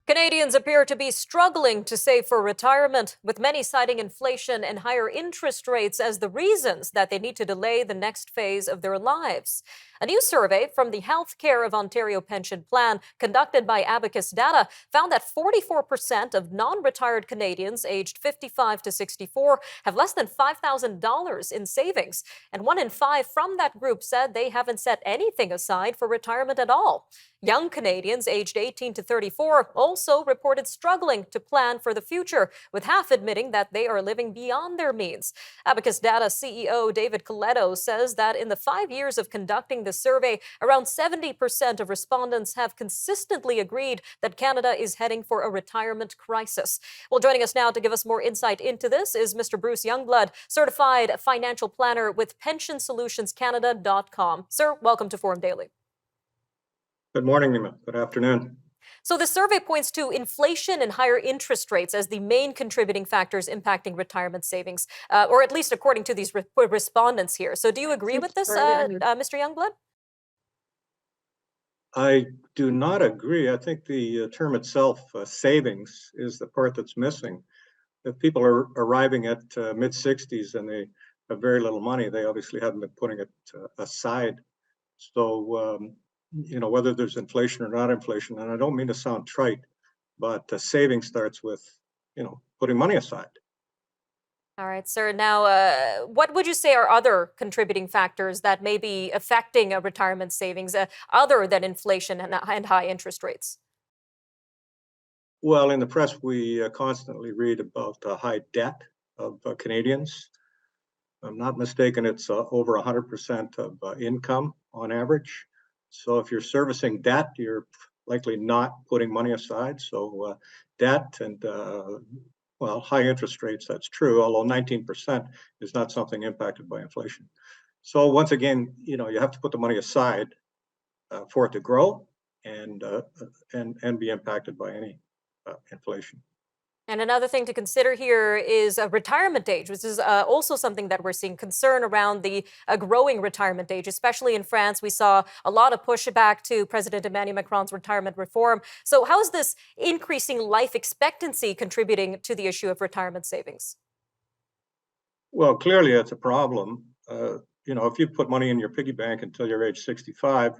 Canadians appear to be struggling to save for retirement, with many citing inflation and higher interest rates as the reasons that they need to delay the next phase of their lives. A new survey from the Healthcare of Ontario Pension Plan, conducted by Abacus Data, found that 44% of non-retired Canadians aged 55 to 64 have less than $5,000 in savings. And 1 in 5 from that group said they haven't set anything aside for retirement at all. Young Canadians aged 18 to 34 also reported struggling to plan for the future, with half admitting that they are living beyond their means. Abacus Data CEO David Coletto says that in the 5 years of conducting the survey, around 70% of respondents have consistently agreed that Canada is heading for a retirement crisis. Well, joining us now to give us more insight into this is Mr. Bruce Youngblud, certified financial planner with PensionSolutionsCanada.com. Sir, welcome to Forum Daily. Good morning, Nima. Good afternoon. So the survey points to inflation and higher interest rates as the main contributing factors impacting retirement savings, or at least according to these respondents here. So do you agree with this, Mr. Youngblood? I do not agree. I think the term itself, savings, is the part that's missing. If people are arriving at mid-60s and they have very little money, they obviously haven't been putting it aside. So, whether there's inflation or not inflation, and I don't mean to sound trite, but saving starts with, putting money aside. All right, sir. Now, what would you say are other contributing factors that may be affecting retirement savings other than inflation and high interest rates? Well, in the press, we constantly read about the high debt of Canadians. If I'm not mistaken, it's over 100% of income on average. So if you're servicing debt, you're likely not putting money aside. So debt and high interest rates, that's true, although 19% is not something impacted by inflation. So once again, you have to put the money aside for it to grow and be impacted by any inflation. And another thing to consider here is a retirement age, which is also something that we're seeing concern around the growing retirement age, especially in France. We saw a lot of pushback to President Emmanuel Macron's retirement reform. So how is this increasing life expectancy contributing to the issue of retirement savings? Well, clearly it's a problem. If you put money in your piggy bank until you're age 65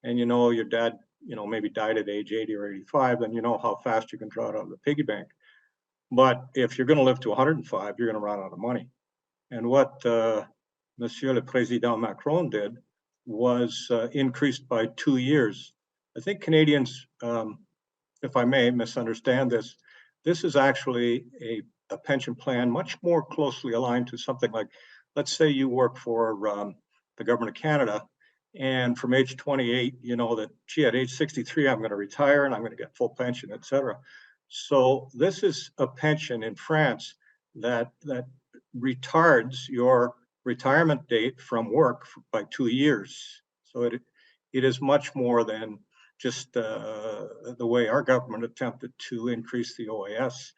and your dad, maybe died at age 80 or 85, then you know how fast you can draw it out of the piggy bank. But if you're going to live to 105, you're going to run out of money. And what Monsieur le Président Macron did was increased by 2 years. I think Canadians, if I may misunderstand this, this is actually a pension plan much more closely aligned to something like, let's say you work for the government of Canada, and from age 28, you know that, gee, at age 63, I'm going to retire and I'm going to get full pension, et cetera. So this is a pension in France that retards your retirement date from work by 2 years. So it is much more than just the way our government attempted to increase the OAS.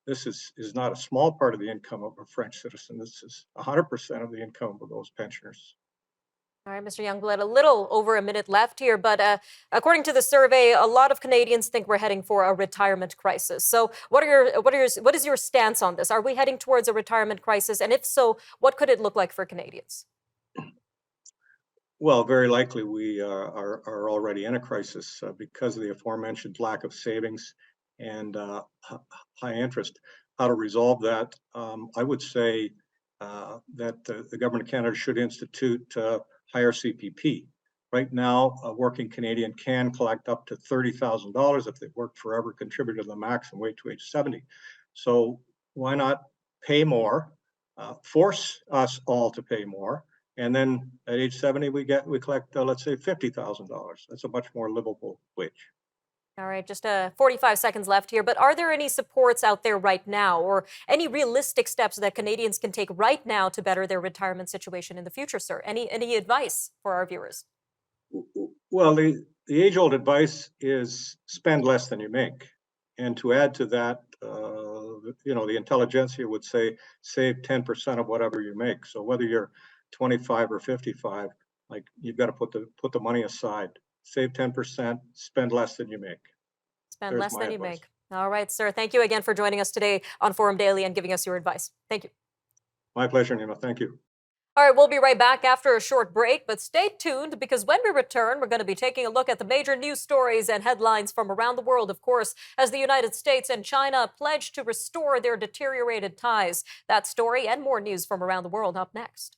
This is not a small part of the income of a French citizen. This is 100% of the income of those pensioners. All right, Mr. Youngblood, a little over a minute left here, but according to the survey, a lot of Canadians think we're heading for a retirement crisis. So what is your stance on this? Are we heading towards a retirement crisis? And if so, what could it look like for Canadians? Well, very likely we are already in a crisis because of the aforementioned lack of savings and high interest. How to resolve that? I would say that the government of Canada should institute higher CPP. Right now, a working Canadian can collect up to $30,000 if they've worked forever, contributed to the maximum wage to age 70. So why not pay more, force us all to pay more, and then at age 70 we collect let's say $50,000. That's a much more livable wage. All right, just 45 seconds left here, but are there any supports out there right now or any realistic steps that Canadians can take right now to better their retirement situation in the future, sir? Any advice for our viewers? Well, the age-old advice is spend less than you make. And to add to that, the intelligentsia would say save 10% of whatever you make. So whether you're 25 or 55, like you've got to put the money aside. Save 10%, spend less than you make. Spend less than you make. All right, sir. Thank you again for joining us today on Forum Daily and giving us your advice. Thank you. My pleasure, Nima. Thank you. All right, we'll be right back after a short break, but stay tuned because when we return, we're going to be taking a look at the major news stories and headlines from around the world, of course, as the United States and China pledge to restore their deteriorated ties. That story and more news from around the world up next.